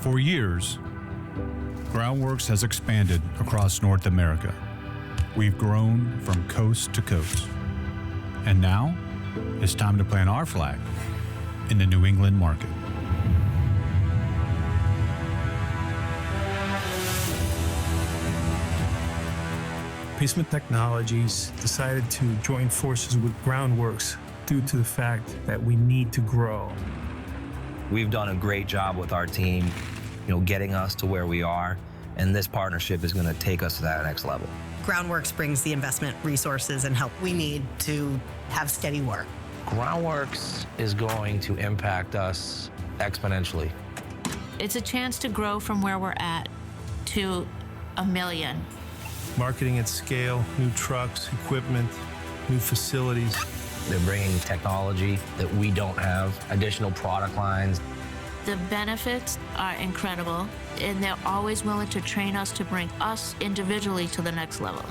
For years, Groundworks has expanded across North America. We've grown from coast to coast. And now, it's time to plant our flag in the New England market. Basement Technologies decided to join forces with Groundworks due to the fact that we need to grow. We've done a great job with our team, getting us to where we are, and this partnership is going to take us to that next level. Groundworks brings the investment resources and help we need to have steady work. Groundworks is going to impact us exponentially. It's a chance to grow from where we're at to $1 million. Marketing at scale, new trucks, equipment, new facilities. They're bringing technology that we don't have, additional product lines. The benefits are incredible, and they're always willing to train us to bring us individually to the next level.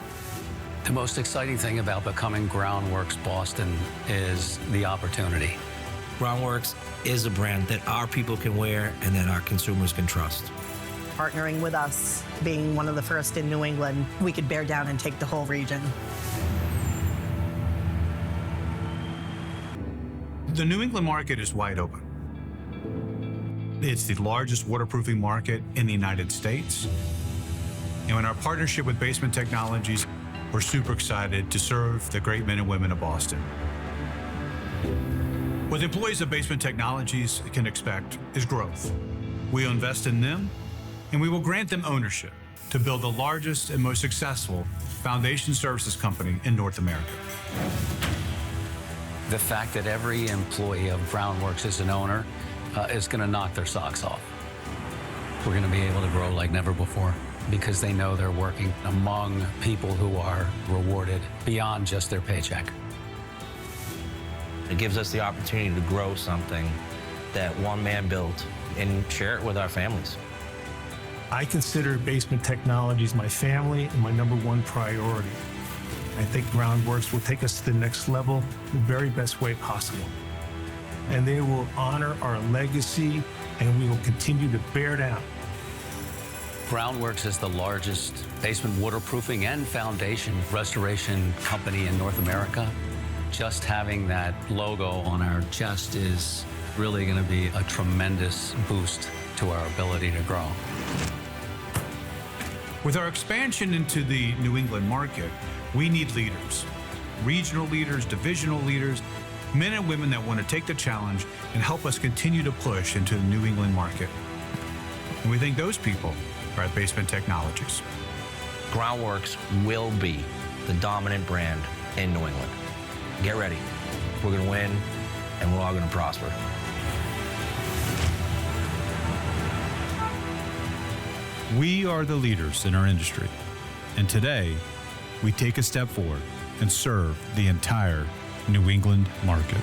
The most exciting thing about becoming Groundworks Boston is the opportunity. Groundworks is a brand that our people can wear and that our consumers can trust. Partnering with us, being one of the first in New England, we could bear down and take the whole region. The New England market is wide open. It's the largest waterproofing market in the United States. And in our partnership with Basement Technologies, we're super excited to serve the great men and women of Boston. What the employees of Basement Technologies can expect is growth. We will invest in them, and we will grant them ownership to build the largest and most successful foundation services company in North America. The fact that every employee of Groundworks is an owner is going to knock their socks off. We're going to be able to grow like never before because they know they're working among people who are rewarded beyond just their paycheck. It gives us the opportunity to grow something that one man built and share it with our families. I consider Basement Technologies my family and my #1 priority. I think Groundworks will take us to the next level the very best way possible. And they will honor our legacy, and we will continue to bear down. Groundworks is the largest basement waterproofing and foundation restoration company in North America. Just having that logo on our chest is really going to be a tremendous boost to our ability to grow. With our expansion into the New England market, we need leaders, regional leaders, divisional leaders, men and women that want to take the challenge and help us continue to push into the New England market. And we think those people are at Basement Technologies. Groundworks will be the dominant brand in New England. Get ready. We're going to win, and we're all going to prosper. We are the leaders in our industry, and today we take a step forward and serve the entire New England market.